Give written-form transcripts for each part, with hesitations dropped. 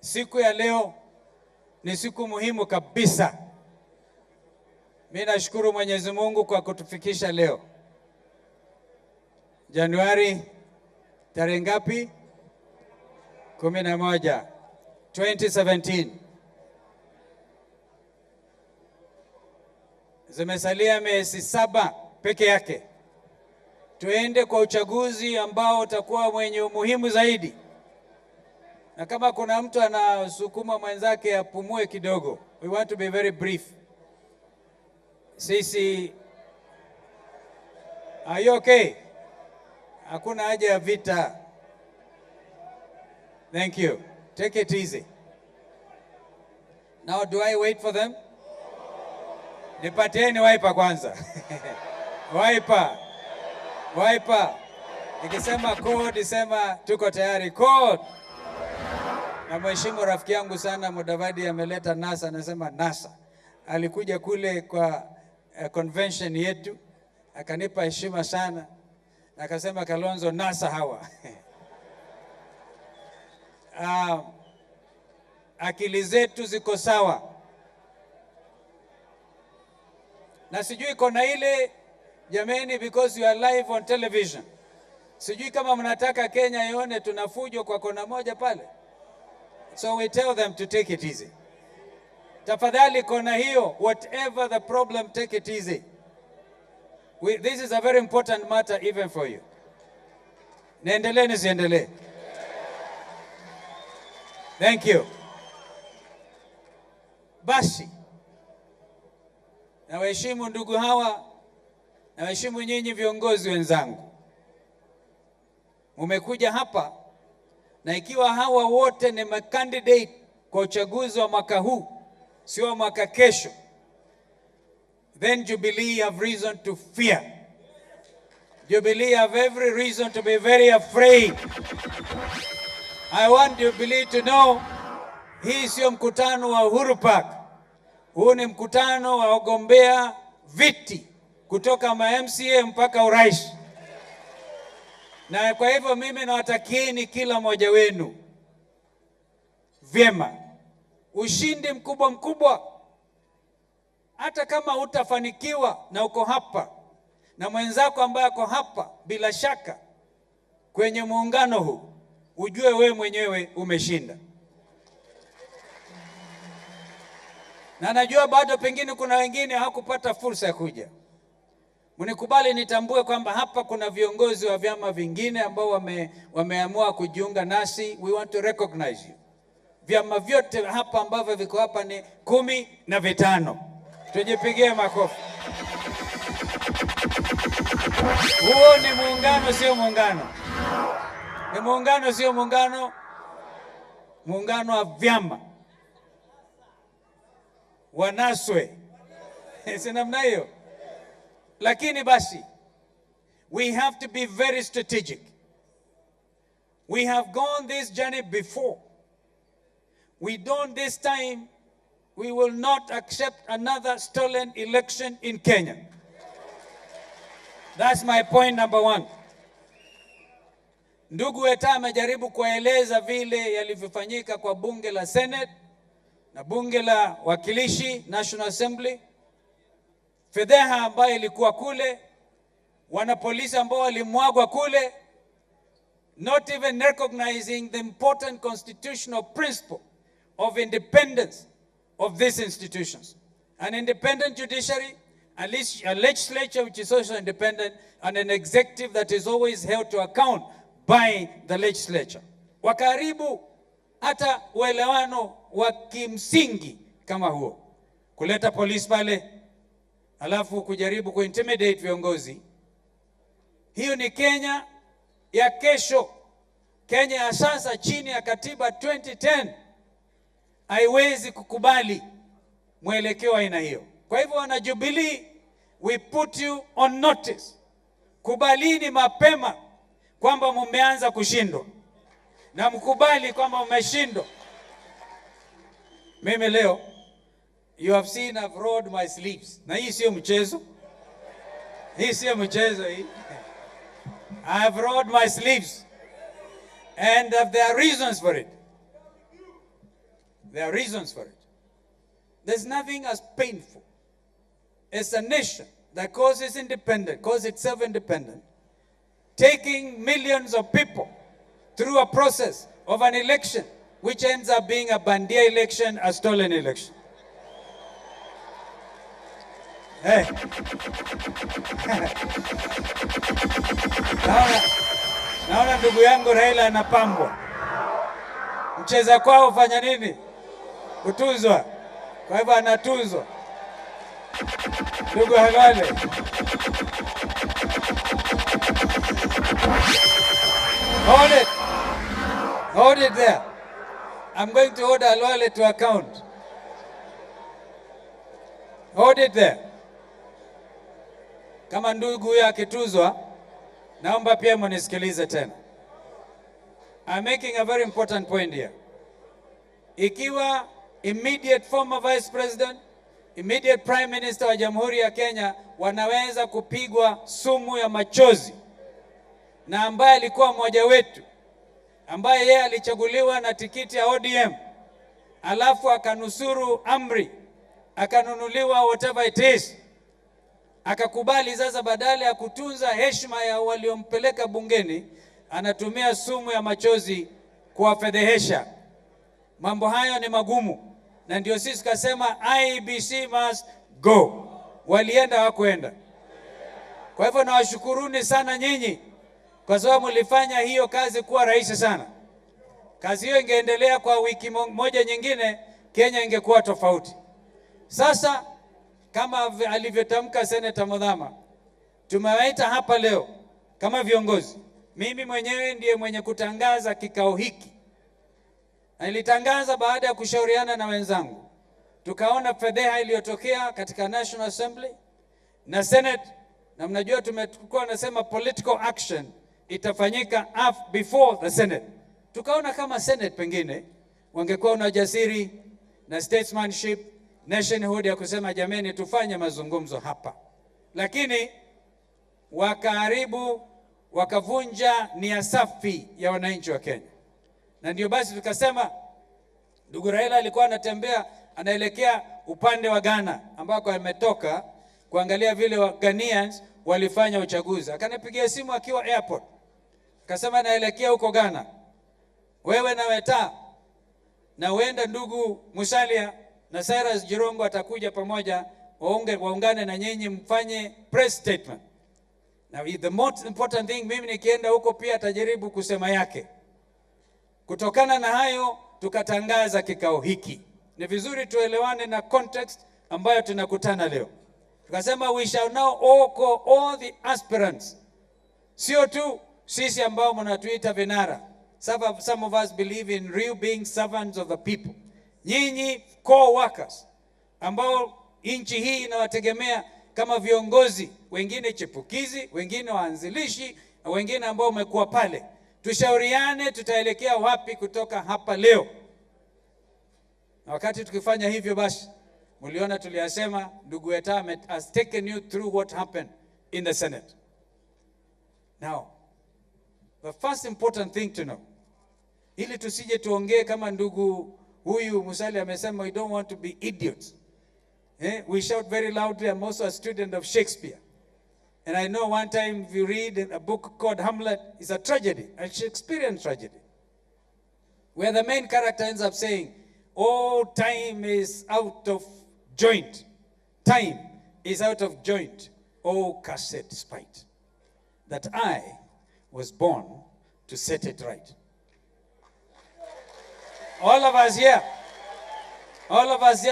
Siku ya leo ni siku muhimu kabisa. Mimi nashukuru Mwenyezi Mungu kwa kutufikisha leo. Januari tarehe ngapi? 11, 2017. Zimesalia miezi 7 peke yake tuende kwa uchaguzi ambao utakuwa mwenye umuhimu zaidi. Na kama kuna mtu anasukuma mwenzake apumue kidogo, we want to be very brief. Sisi, are you okay? Hakuna haja ya vita. Thank you. Take it easy. Now, do I wait for them? Nipatieni wiper kwanza. Wiper. Wiper. Nikisema code, sema tuko tayari. Code. Na mheshimu rafiki yangu sana Mudavadi ameleta NASA, anasema NASA. Alikuja kule kwa convention yetu, akanipa heshima sana. Akasema Kalonzo NASA hawa. Akili zetu ziko sawa. Na sijui kona ile jameni, because you are live on television. Sijui kama mnataka Kenya ione tunafujo kwa kona moja pale. So we tell them to take it easy. Tafadhali kona hiyo, whatever the problem, take it easy. This is a very important matter even for you. Niendelee nisiendelee? Thank you. Basi, na waheshimu ndugu hawa, na waheshimu nyinyi viongozi wenzangu. Umekuja hapa, na ikiwa hawa wote ni candidate kwa uchaguzi wa mwaka huu, sio mwaka kesho, then Jubilee have reason to fear. Jubilee have every reason to be very afraid. I want Jubilee to know, hii sio mkutano wa Uhuru Park. Huu ni mkutano wa wagombea viti kutoka MCA mpaka urais. Na kwa hivyo mimi nawatakieni kila mmoja wenu vyema, ushindi mkubwa. Hata kama utafanikiwa na uko hapa na mwenzako ambaye ako hapa, bila shaka kwenye muungano huu, ujue wewe mwenyewe umeshinda. Na najua bado pengine kuna wengine hawakupata fursa ya kuja. Mnikubali nitambue kwamba hapa kuna viongozi wa vyama vingine ambao wameamua kujiunga nasi. We want to recognize you. Vyama vyote hapa ambavyo viko hapa ni 15. Tujipigie makofi. Huo ni muungano, sio muungano. Ni muungano, sio muungano. Muungano wa vyama. Wanaswe. Si namna hiyo. Lakini basi, we have to be very strategic. We have gone this journey before. We don't this time, we will not accept another stolen election in Kenya. That's my point number 1. Ndugu Weta amejaribu kueleza vile yalivyofanyika kwa bunge la Senate na bunge la wakilishi, National Assembly. Fedheha ambayo ilikuwa kule, wanapolisi ambao walimwagwa kule, not even recognizing the important constitutional principle of independence of these institutions. An independent judiciary, a legislature which is also independent, and an executive that is always held to account by the legislature. Wakaribu hata uelewano wa kimsingi kama huo. Kuleta polisi pale, alafu kujaribu kuintimidate viongozi. Hiyo ni Kenya ya kesho. Kenya ya sasa chini ya katiba 2010 haiwezi kukubali mwelekeo aina hiyo. Kwa hivyo wana Jubilee, we put you on notice. Kubalini mapema kwamba mmeanza kushindwa. Na mkubali kwamba mmeshindwa. Mimi leo, you have seen I've rolled my sleeves. Na hii sio mchezo. Hii sio mchezo hii. I've rolled my sleeves. And there are reasons for it. There are reasons for it. There's nothing as painful as a nation that calls itself independent, taking millions of people through a process of an election which ends up being a bandia election, a stolen election. Hey. Naona ndugu yangu Raila anapambwa. Mcheza kwao fanya nini? Kutuzwa. Kwa hivyo anatuzwa. Ndugu Halwale. Hold it. Hold it there. I'm going to hold Halwale to account. Hold it there. Kama ndugu huyo akituzwa, naomba pia mnisikilize tena. I'm making a very important point here. Ikiwa immediate former vice president, immediate prime minister wa Jamhuri ya Kenya wanaweza kupigwa sumu ya machozi, na ambaye alikuwa mmoja wetu, ambaye yeye alichaguliwa na tikiti ya ODM, alafu akanusuru amri, akanunuliwa whatever it is, akakubali sasa badala ya kutunza heshima ya waliompeleka bungeni, anatumia sumu ya machozi kuwafedhehesha. Mambo hayo ni magumu, na ndio sisi kasema IEBC must go. Walienda hawakuenda. Kwa hivyo nawashukuruni sana nyinyi, kwa sababu mlifanya hiyo kazi kuwa rahisi sana. Kazi hiyo ingeendelea kwa wiki moja nyingine, Kenya ingekuwa tofauti. Sasa kama alivyotamka Senator Muthama, tumewaita hapa leo kama viongozi. Mimi mwenyewe ndiye mwenye kutangaza kikao hiki. Na nilitangaza baada ya kushauriana na wenzangu. Tukaona fedheha iliyotokea katika National Assembly na Senate, na mnajua tumekuwa nasema political action itafanyika before the Senate. Tukaona kama Senate pengine wangekuwa na ujasiri na statesmanship, nationhood ya kusema jameni tufanye mazungumzo hapa. Lakini wakaharibu, wakavunja nia safi ya wananchi wa Kenya. Na ndio basi tukasema ndugu Raila alikuwa anatembea anaelekea upande wa Ghana ambako ametoka kuangalia vile wa Ghanaians walifanya uchaguzi. Akanipigia simu akiwa airport. Akasema naelekea huko Ghana. Wewe na Weta na uenda ndugu Musalia na Cyrus Jirongo atakuja pamoja waungane na nyinyi mfanye press statement. Now the most important thing, mimi nikienda huko pia atajaribu kusema yake. Kutokana na hayo tukatangaza kikao hiki. Ni vizuri tuelewane na context ambayo tunakutana leo. Tukasema we shall now call all the aspirants. Sio tu sisi ambao mnatuita vinara. Some of us believe in real being servants of the people. Nyinyi co-workers ambao nchi hii inawategemea kama viongozi, wengine chipukizi, wengine waanzilishi, wengine ambao umekuwa pale. Tushauriane tutaelekea wapi kutoka hapa leo. Na wakati tukifanya hivyo basi, mliona tuliyasema ndugu Weta has taken you through what happened in the Senate. Now, the first important thing to know, ili tusije tuongee kama ndugu huyu Musalia amesema, we don't want to be idiots. We shout very loudly. I'm also a student of Shakespeare. And I know one time if you read a book called Hamlet, it's a tragedy, a Shakespearean tragedy, where the main character ends up saying, oh, time is out of joint. Time is out of joint. Oh, cursed spite, that I was born to set it right. All of us here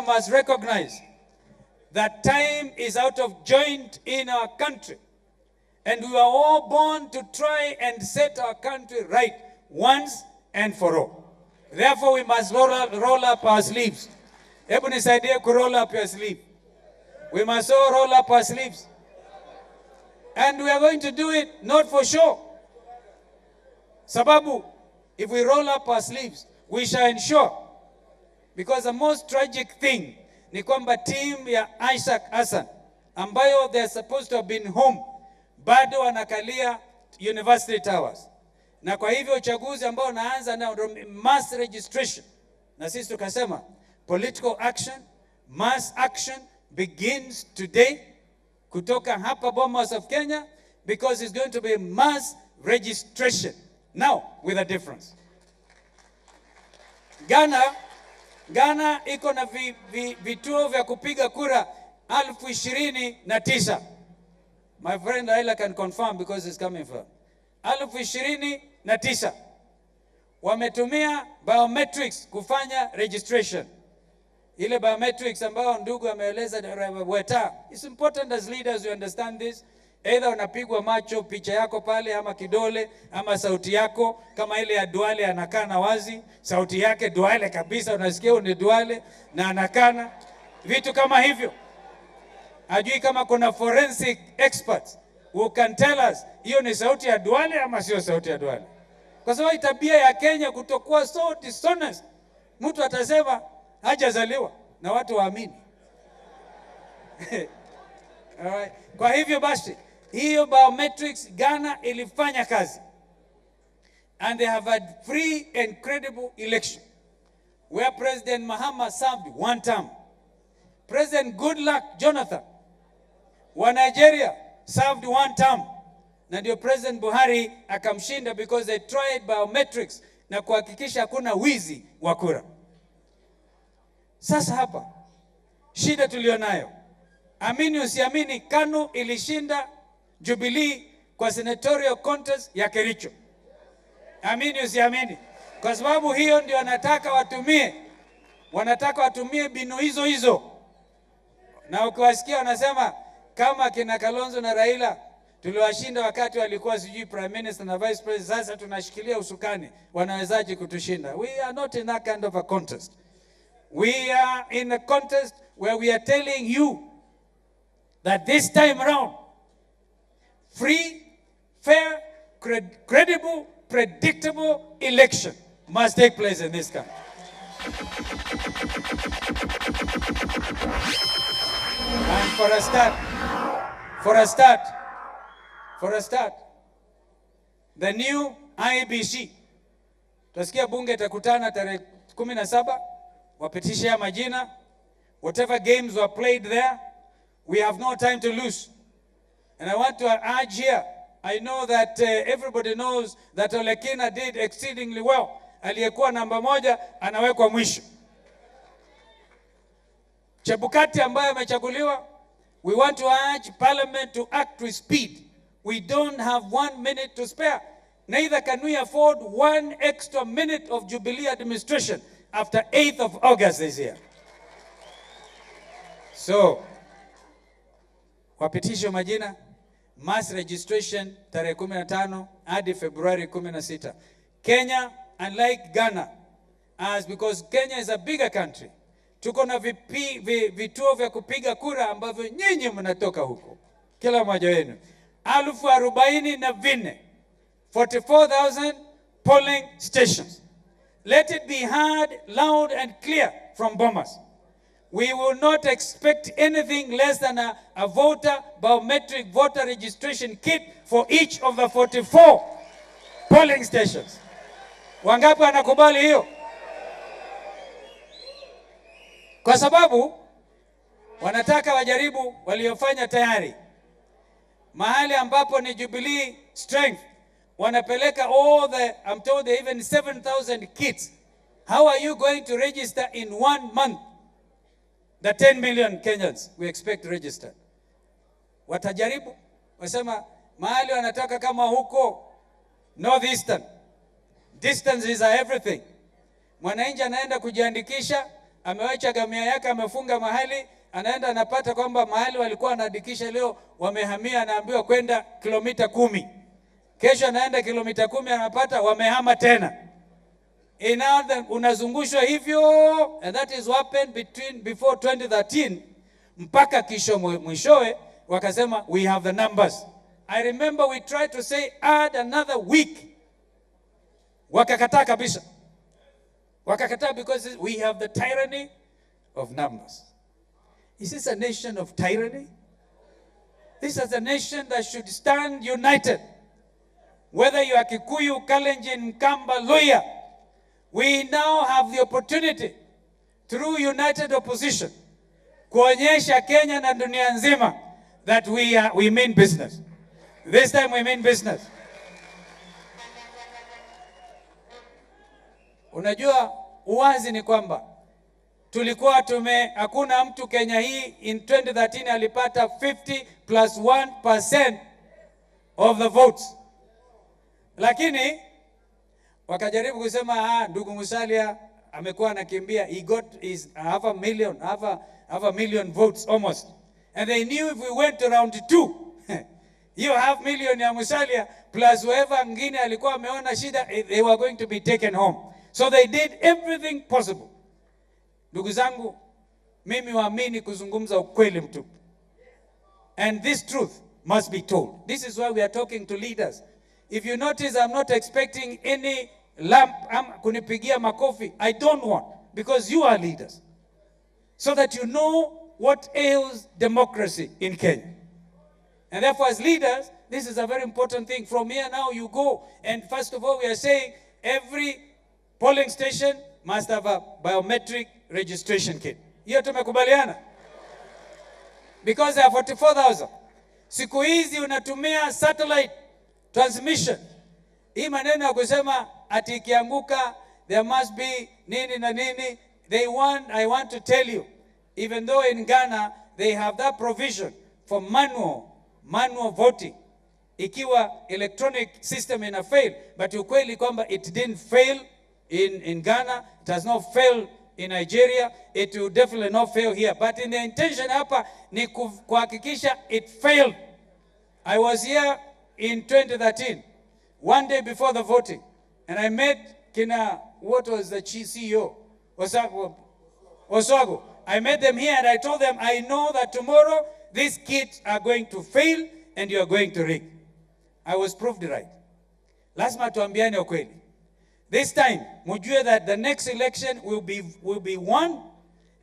must recognize that time is out of joint in our country. And we are all born to try and set our country right once and for all. Therefore, we must roll up our sleeves. Hebu nisaidie ku roll up your sleeve. We must all roll up our sleeves. And we are going to do it not for show. Sababu, if we roll up our sleeves, we shall ensure. Because the most tragic thing ni kwamba team ya Isaac Hassan ambayo they're supposed to have been home bado wanakalia University Towers. Na kwa hivyo uchaguzi ambao unaanza na mass registration Na sisi tukasema political action, mass action begins today kutoka hapa Bomas of Kenya, because it's going to be mass registration. Now with a difference. Ghana iko na vituo vya kupiga kura 29,000. My friend Raila can confirm because it's coming from 29,000. Wametumia biometrics kufanya registration. Ile biometrics ambayo ndugu ameeleza weta. It's important as leaders you understand this. Either unapigwa macho picha yako pale, ama kidole, ama sauti yako, kama ile ya Duale anakana wazi, sauti yake Duale kabisa, unasikia ni Duale na anakana vitu kama hivyo. Ajui kama kuna forensic experts who can tell us hiyo ni sauti ya Duale ama sio sauti ya Duale. Kwa sababu tabia ya Kenya kutokuwa so dishonest. Mtu atasema hajazaliwa na watu waamini. Alright. Kwa hivyo basi hiyo biometrics Ghana ilifanya kazi. And they have had free and credible election where President Mahama served 1 term. President Goodluck Jonathan wa Nigeria served 1 term. Na ndio President Buhari akamshinda because they tried biometrics na kuhakikisha hakuna wizi wa kura. Sasa hapa shida tulionayo, amini usiamini, KANU ilishinda Jubilee kwa senatorial contest ya Kericho. Amini usiamini, kwa sababu hiyo ndio wanataka watumie binu hizo. Na ukiwasikia wanasema kama kina Kalonzo na Raila tuliwashinda wakati walikuwa sijui prime minister na vice president, sasa tunashikilia usukani, wanawezaje kutushinda? We are not in that kind of a contest. We are in a contest where we are telling you that this time around, free, fair, credible, predictable election must take place in this country. And for a start, the new IBC, tutasikia bunge itakutana tarehe 17, wapitishe ya majina, whatever games were played there, we have no time to lose. And I want to urge here, I know that everybody knows that Ole Kina did exceedingly well. Aliyekuwa namba 1 anawekwa mwisho. Chebukati ambaye amechaguliwa, we want to urge Parliament to act with speed. We don't have 1 minute to spare. Neither can we afford 1 extra minute of Jubilee administration after 8th of August this year. So, wapitisho majina, mass registration tarehe 15 hadi February 16. Kenya, unlike Ghana, because Kenya is a bigger country, tuko na vituo vya kupiga kura ambavyo nyinyi mnatoka huko. Kila mmoja wenu 44,000 44,000 polling stations. Let it be heard loud and clear from Bomas. We will not expect anything less than a biometric voter registration kit for each of the 44 polling stations. Wangapi wanakubali hiyo? Kwa sababu wanataka wajaribu waliofanya tayari. Mahali ambapo ni Jubilee strength, wanapeleka I'm told even 7,000 kits. How are you going to register in 1 month the 10 million Kenyans we expect to register? Watajaribu, wasema mahali wanataka kama huko Northeastern. Distance is everything. Mwananchi anaenda kujiandikisha, amewacha gamia yake, amefunga mahali, anaenda anapata kwamba mahali walikuwa wanaandikisha leo wamehamia, anaambiwa kwenda kilomita 10. Kesho anaenda kilomita 10, anapata wamehama tena. Unazungushwa hivyo, and that is what happened before 2013 mpaka kisho mwishowe wakasema we have the numbers. I remember we tried to say add another week. Wakakataa kabisa. Wakakataa because we have the tyranny of numbers. Is this a nation of tyranny? This is a nation that should stand united. Whether you are Kikuyu, Kalenjin, Mkamba, Luhya, We now have the opportunity through united opposition kuonyesha Kenya na dunia nzima that we mean business. This time we mean business. Unajua uwazi ni kwamba tulikuwa hakuna mtu Kenya hii in 2013 alipata 50+1% of the votes. Lakini wakajaribu kusema ndugu Musalia amekuwa anakimbia, he got half a million votes almost. And they knew if we went to round 2, hiyo 500,000 ya Musalia plus whoever mwingine alikuwa ameona shida, they were going to be taken home. So they did everything possible. Ndugu zangu, mimi waamini kuzungumza ukweli mtupu. And this truth must be told. This is why we are talking to leaders. If you notice, I'm not expecting any kunipigia makofi. I don't want, because you are leaders. So that you know what ails democracy in Kenya. And therefore, as leaders, this is a very important thing. From here now you go. And first of all, we are saying every polling station must have a biometric registration kit. Hiyo tumekubaliana? Because there are 44,000. Siku hizi unatumia satellite transmission. Hii maneno ya kusema ati ikianguka there must be nini na nini. I want to tell you, even though in Ghana they have that provision for manual voting, ikiwa electronic system ina fail, but ukweli kwamba it didn't fail in Ghana, it has not failed in Nigeria, it will definitely not fail here. But in the intention hapa ni kuhakikisha it failed. I was here in 2013, one day before the voting, and I met what was the CEO? Oswago. I met them here and I told them, I know that tomorrow these kits are going to fail and you are going to rig. I was proved right. Lazima tuambiane ukweli. This time, mujue that the next election will be won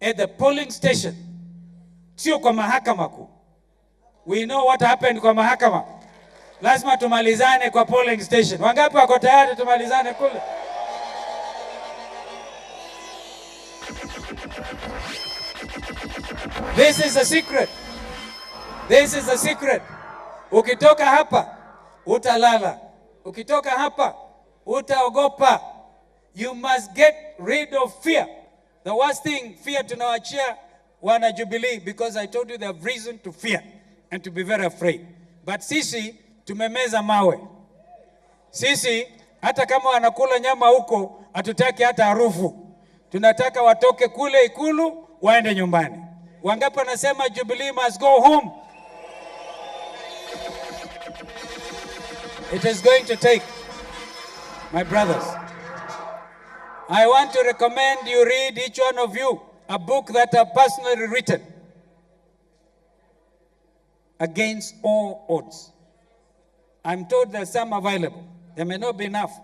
at the polling station. Sio kwa mahakama kuu. We know what happened kwa mahakama. Lazima tumalizane kwa polling station. Wangapi wako tayari tumalizane kule? This is a secret. This is a secret. Ukitoka hapa, utalala. Ukitoka hapa, utaogopa. You must get rid of fear. The worst thing, fear tunawachia wana Jubilee, because I told you they have reason to fear and to be very afraid. But sisi tumemeza mawe. Sisi hata kama wanakula nyama huko, hatutaki hata harufu. Tunataka watoke kule Ikulu waende nyumbani. Wangapi wanasema Jubilee must go home? It is going to take, my brothers, I want to recommend you read, each one of you, a book that I've personally written, Against All Odds. I'm told there's some available. There may not be enough.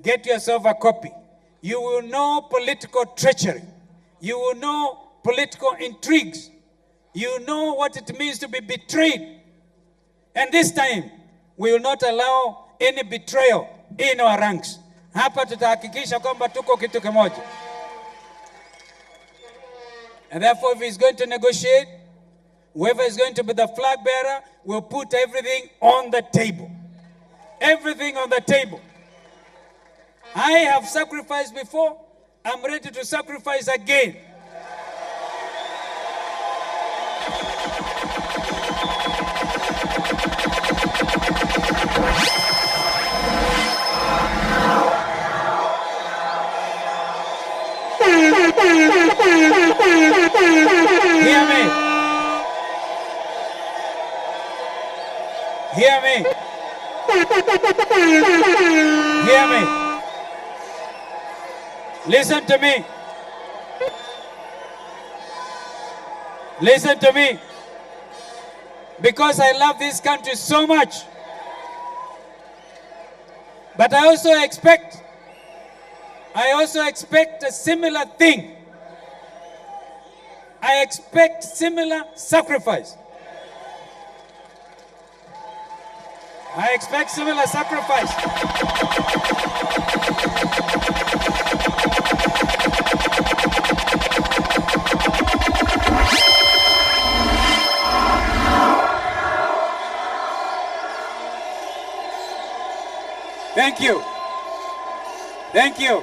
Get yourself a copy. You will know political treachery. You will know political intrigues. You know what it means to be betrayed. And this time, we will not allow any betrayal in our ranks. Hapa tutahakikisha kwamba tuko kitu kimoja. And therefore, if he's going to negotiate, whoever is going to be the flag bearer will put everything on the table. Everything on the table. I have sacrificed before. I'm ready to sacrifice again. Hear me. Hear me. Hear me. Listen to me. Listen to me. Because I love this country so much. But I also expect a similar thing. I expect similar sacrifice. I expect similar sacrifice. you. Thank you.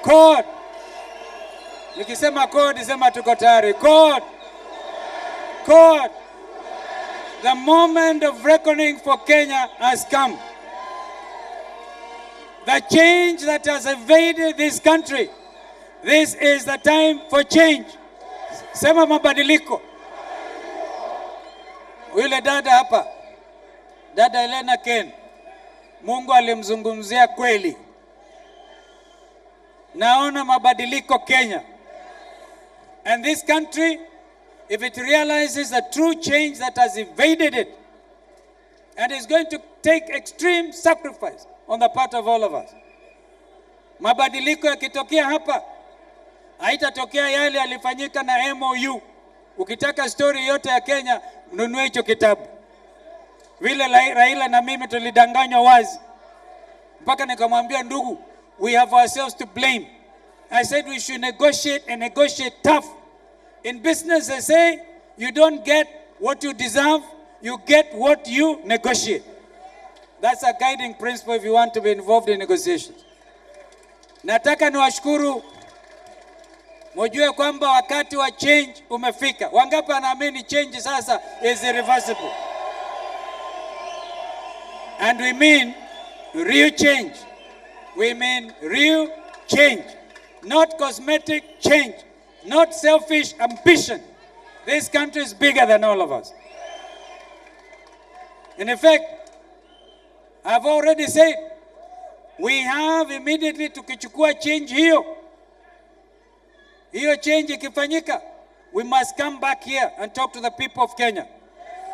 Code. Nikisema code, sema tuko tayari. Code. Code. The moment of reckoning for Kenya has come. The change that has invaded this country. This is the time for change. Sema mabadiliko. Yule dada hapa, dada Elena Ken, Mungu alimzungumzia kweli. Naona mabadiliko Kenya. And this country, if it realizes the true change that has invaded it, and is going to take extreme sacrifice on the part of all of us. Mabadiliko yakitokea hapa, haitatokea yale yalifanyika na MOU. Ukitaka story yote ya Kenya, nunue hicho kitabu. Vile Raila na mimi tulidanganywa wazi. Mpaka nikamwambia ndugu, we have ourselves to blame. I said we should negotiate and negotiate tough. In business they say, you don't get what you deserve, you get what you negotiate. That's a guiding principle if you want to be involved in negotiations. Nataka niwashukuru, mjue kwamba wakati wa change umefika. Wangapi wanaamini change sasa is irreversible? And we mean real change. We mean real change. Not cosmetic change. Not selfish ambition. This country is bigger than all of us. In effect, I've already said, we have immediately tukichukua change hiyo. Hiyo change ikifanyika, we must come back here and talk to the people of Kenya.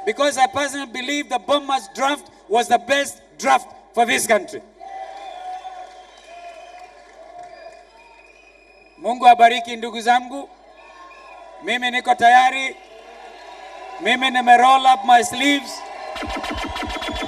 Because I personally believe the Bomas draft was the best draft for this country. Mungu abariki ndugu zangu. Mimi niko tayari. Mimi nime roll up my sleeves.